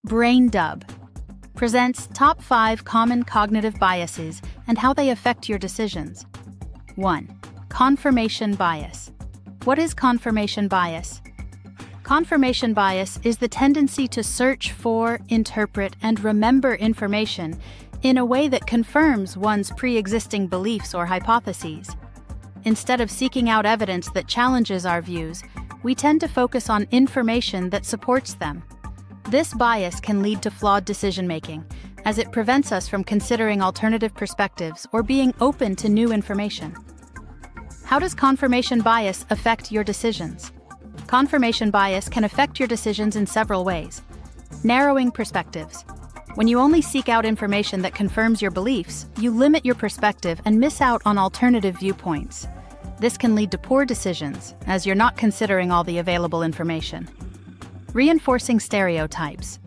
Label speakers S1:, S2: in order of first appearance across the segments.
S1: BrainDub presents top 5 common cognitive biases and how they affect your decisions. 1. Confirmation bias. What is confirmation bias? Confirmation bias is the tendency to search for, interpret, and remember information in a way that confirms one's pre-existing beliefs or hypotheses. Instead of seeking out evidence that challenges our views, we tend to focus on information that supports them. This bias can lead to flawed decision-making, as it prevents us from considering alternative perspectives or being open to new information. How does confirmation bias affect your decisions? Confirmation bias can affect your decisions in several ways. Narrowing perspectives. When you only seek out information that confirms your beliefs, you limit your perspective and miss out on alternative viewpoints. This can lead to poor decisions, as you're not considering all the available information. Reinforcing stereotypes.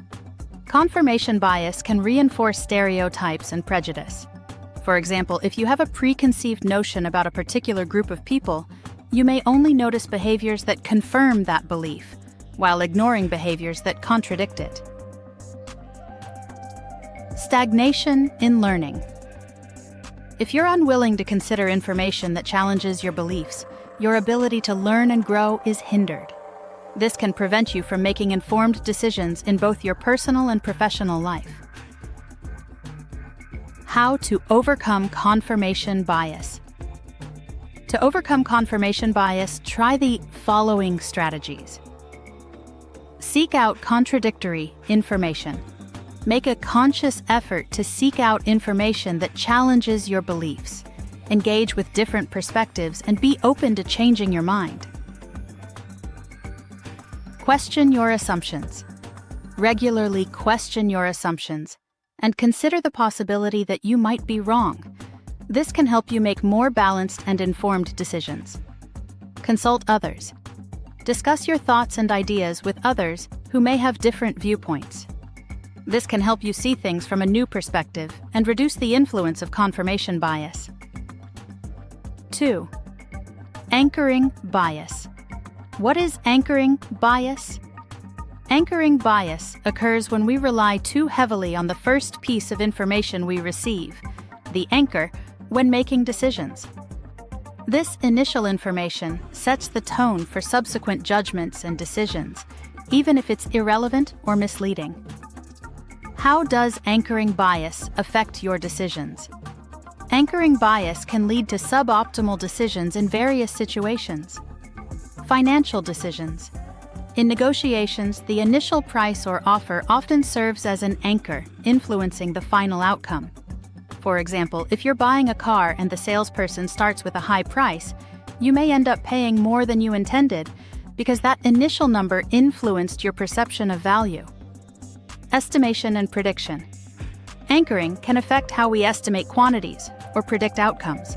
S1: Confirmation bias can reinforce stereotypes and prejudice. For example, if you have a preconceived notion about a particular group of people, you may only notice behaviors that confirm that belief, while ignoring behaviors that contradict it. Stagnation in learning. If you're unwilling to consider information that challenges your beliefs, your ability to learn and grow is hindered. This can prevent you from making informed decisions in both your personal and professional life. How to overcome confirmation bias. To overcome confirmation bias, try the following strategies. Seek out contradictory information. Make a conscious effort to seek out information that challenges your beliefs. Engage with different perspectives and be open to changing your mind. Question your assumptions. Regularly question your assumptions and consider the possibility that you might be wrong. This can help you make more balanced and informed decisions. Consult others. Discuss your thoughts and ideas with others who may have different viewpoints. This can help you see things from a new perspective and reduce the influence of confirmation bias. 2. Anchoring bias. What is anchoring bias? Anchoring bias occurs when we rely too heavily on the first piece of information we receive, the anchor, when making decisions. This initial information sets the tone for subsequent judgments and decisions, even if it's irrelevant or misleading. How does anchoring bias affect your decisions? Anchoring bias can lead to suboptimal decisions in various situations. Financial decisions. In negotiations, the initial price or offer often serves as an anchor, influencing the final outcome. For example, if you're buying a car and the salesperson starts with a high price, you may end up paying more than you intended because that initial number influenced your perception of value. Estimation and prediction. Anchoring can affect how we estimate quantities or predict outcomes.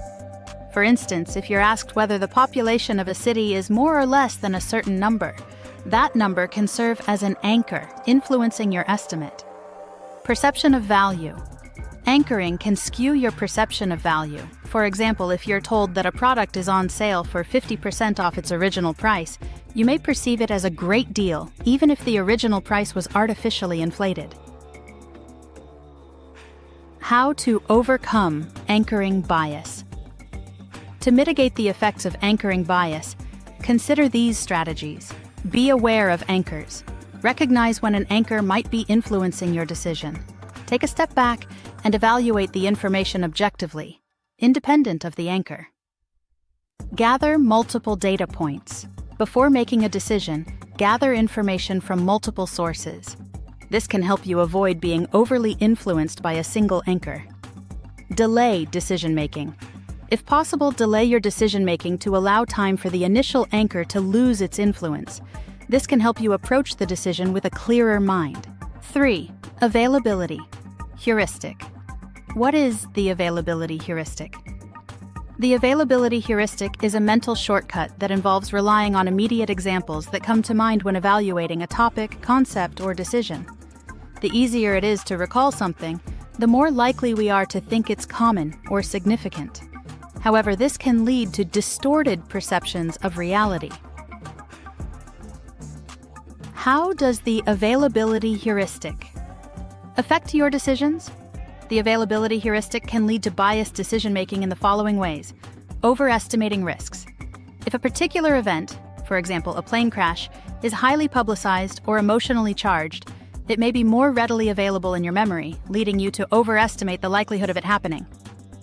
S1: For instance, if you're asked whether the population of a city is more or less than a certain number, that number can serve as an anchor, influencing your estimate. Perception of value. Anchoring can skew your perception of value. For example, if you're told that a product is on sale for 50% off its original price, you may perceive it as a great deal, even if the original price was artificially inflated. How to overcome anchoring bias. To mitigate the effects of anchoring bias, consider these strategies. Be aware of anchors. Recognize when an anchor might be influencing your decision. Take a step back and evaluate the information objectively, independent of the anchor. Gather multiple data points. Before making a decision, gather information from multiple sources. This can help you avoid being overly influenced by a single anchor. Delay decision-making. If possible, delay your decision-making to allow time for the initial anchor to lose its influence. This can help you approach the decision with a clearer mind. 3. Availability heuristic. What is the availability heuristic? The availability heuristic is a mental shortcut that involves relying on immediate examples that come to mind when evaluating a topic, concept, or decision. The easier it is to recall something, the more likely we are to think it's common or significant. However, this can lead to distorted perceptions of reality. How does the availability heuristic Affect your decisions? The availability heuristic can lead to biased decision-making in the following ways. Overestimating risks. If a particular event, for example, a plane crash, is highly publicized or emotionally charged, it may be more readily available in your memory, leading you to overestimate the likelihood of it happening.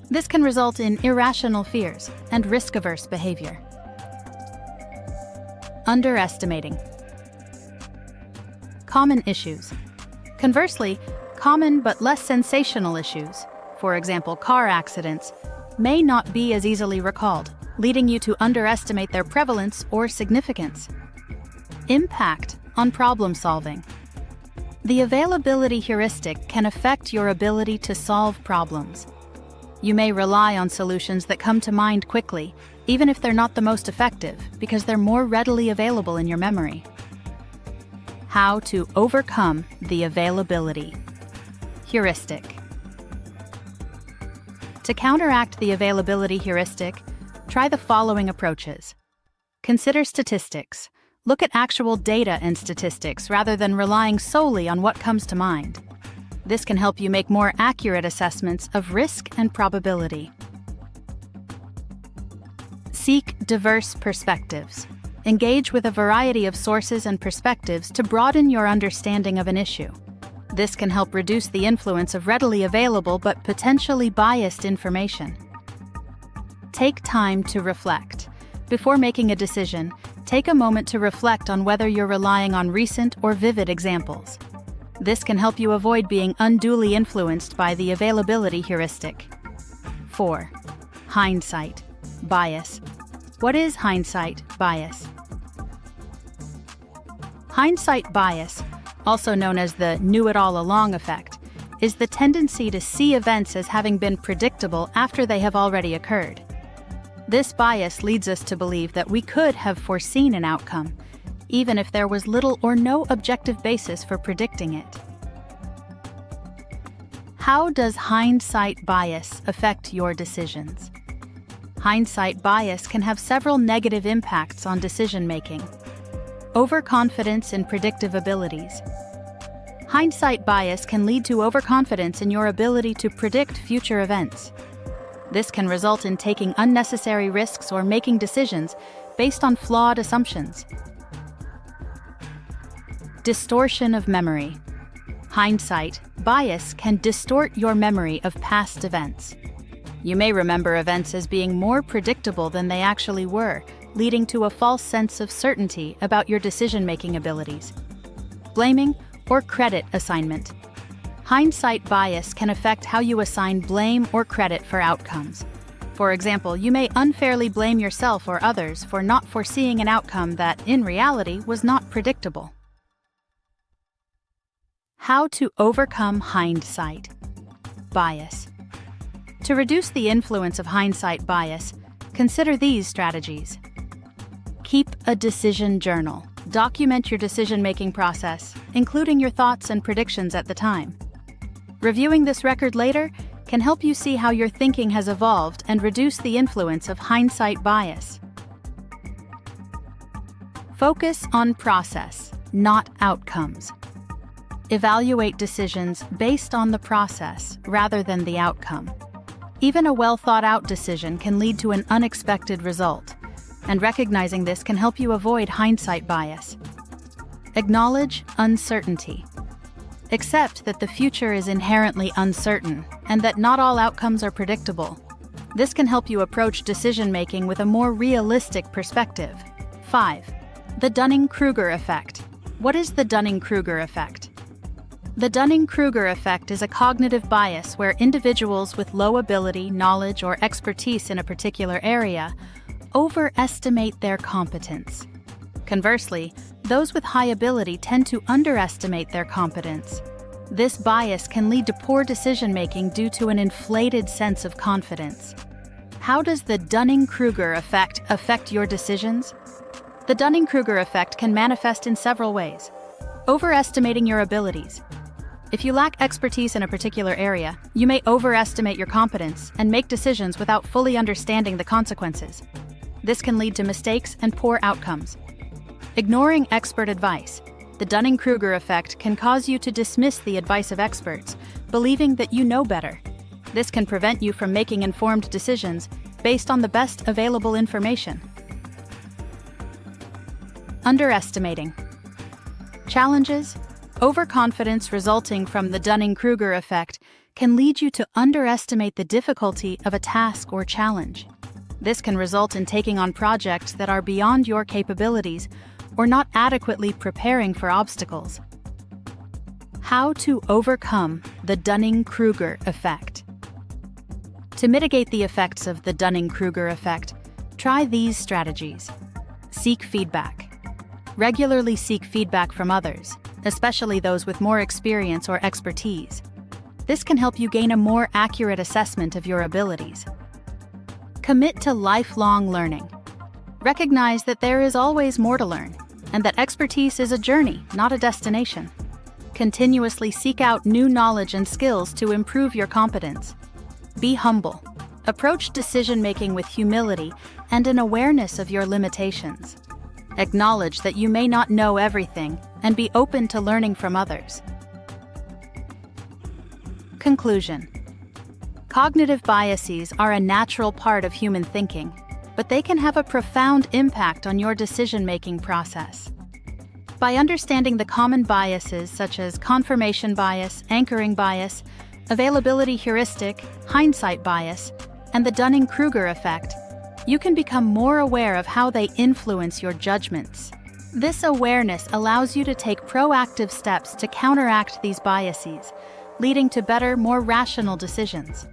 S1: This can result in irrational fears and risk-averse behavior. Underestimating. Common issues. Conversely, common but less sensational issues, for example, car accidents, may not be as easily recalled, leading you to underestimate their prevalence or significance. Impact on problem solving. The availability heuristic can affect your ability to solve problems. You may rely on solutions that come to mind quickly, even if they're not the most effective, because they're more readily available in your memory. How to overcome the availability heuristic. To counteract the availability heuristic, try the following approaches. Consider statistics. Look at actual data and statistics rather than relying solely on what comes to mind. This can help you make more accurate assessments of risk and probability. Seek diverse perspectives. Engage with a variety of sources and perspectives to broaden your understanding of an issue. This can help reduce the influence of readily available but potentially biased information. Take time to reflect. Before making a decision, take a moment to reflect on whether you're relying on recent or vivid examples. This can help you avoid being unduly influenced by the availability heuristic. 4. Hindsight bias. What is hindsight bias? Hindsight bias, also known as the knew-it-all-along effect, is the tendency to see events as having been predictable after they have already occurred. This bias leads us to believe that we could have foreseen an outcome, even if there was little or no objective basis for predicting it. How does hindsight bias affect your decisions? Hindsight bias can have several negative impacts on decision-making. Overconfidence in predictive abilities. Hindsight bias can lead to overconfidence in your ability to predict future events. This can result in taking unnecessary risks or making decisions based on flawed assumptions. Distortion of memory. Hindsight bias can distort your memory of past events. You may remember events as being more predictable than they actually were, leading to a false sense of certainty about your decision-making abilities. Blaming or credit assignment. Hindsight bias can affect how you assign blame or credit for outcomes. For example, you may unfairly blame yourself or others for not foreseeing an outcome that, in reality, was not predictable. How to overcome hindsight bias. To reduce the influence of hindsight bias, consider these strategies. Keep a decision journal. Document your decision-making process, including your thoughts and predictions at the time. Reviewing this record later can help you see how your thinking has evolved and reduce the influence of hindsight bias. Focus on process, not outcomes. Evaluate decisions based on the process rather than the outcome. Even a well-thought-out decision can lead to an unexpected result, and recognizing this can help you avoid hindsight bias. Acknowledge uncertainty. Accept that the future is inherently uncertain and that not all outcomes are predictable. This can help you approach decision-making with a more realistic perspective. 5. The Dunning-Kruger effect. What is the Dunning-Kruger effect? The Dunning-Kruger effect is a cognitive bias where individuals with low ability, knowledge, or expertise in a particular area overestimate their competence. Conversely, those with high ability tend to underestimate their competence. This bias can lead to poor decision-making due to an inflated sense of confidence. How does the Dunning-Kruger effect affect your decisions? The Dunning-Kruger effect can manifest in several ways. Overestimating your abilities. If you lack expertise in a particular area, you may overestimate your competence and make decisions without fully understanding the consequences. This can lead to mistakes and poor outcomes. Ignoring expert advice. The Dunning-Kruger effect can cause you to dismiss the advice of experts, believing that you know better. This can prevent you from making informed decisions based on the best available information. Underestimating. Challenges. Overconfidence resulting from the Dunning-Kruger effect can lead you to underestimate the difficulty of a task or challenge. This can result in taking on projects that are beyond your capabilities or not adequately preparing for obstacles. How to overcome the Dunning-Kruger effect. To mitigate the effects of the Dunning-Kruger effect, try these strategies. Seek feedback. Regularly seek feedback from others, especially those with more experience or expertise. This can help you gain a more accurate assessment of your abilities. Commit to lifelong learning. Recognize that there is always more to learn, and that expertise is a journey, not a destination. Continuously seek out new knowledge and skills to improve your competence. Be humble. Approach decision-making with humility and an awareness of your limitations. Acknowledge that you may not know everything and be open to learning from others. Conclusion. Cognitive biases are a natural part of human thinking, but they can have a profound impact on your decision-making process. By understanding the common biases such as confirmation bias, anchoring bias, availability heuristic, hindsight bias, and the Dunning-Kruger effect, you can become more aware of how they influence your judgments. This awareness allows you to take proactive steps to counteract these biases, leading to better, more rational decisions.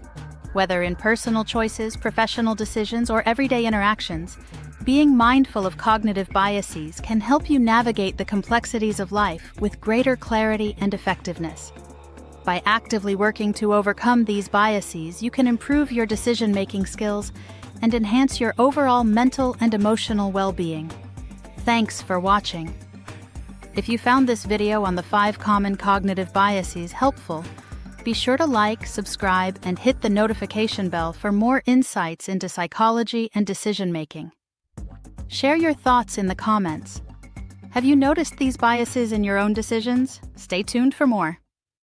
S1: Whether in personal choices, professional decisions, or everyday interactions, being mindful of cognitive biases can help you navigate the complexities of life with greater clarity and effectiveness. By actively working to overcome these biases, you can improve your decision-making skills and enhance your overall mental and emotional well-being. Thanks for watching. If you found this video on the 5 common cognitive biases helpful, be sure to like, subscribe, and hit the notification bell for more insights into psychology and decision-making. Share your thoughts in the comments. Have you noticed these biases in your own decisions? Stay tuned for more.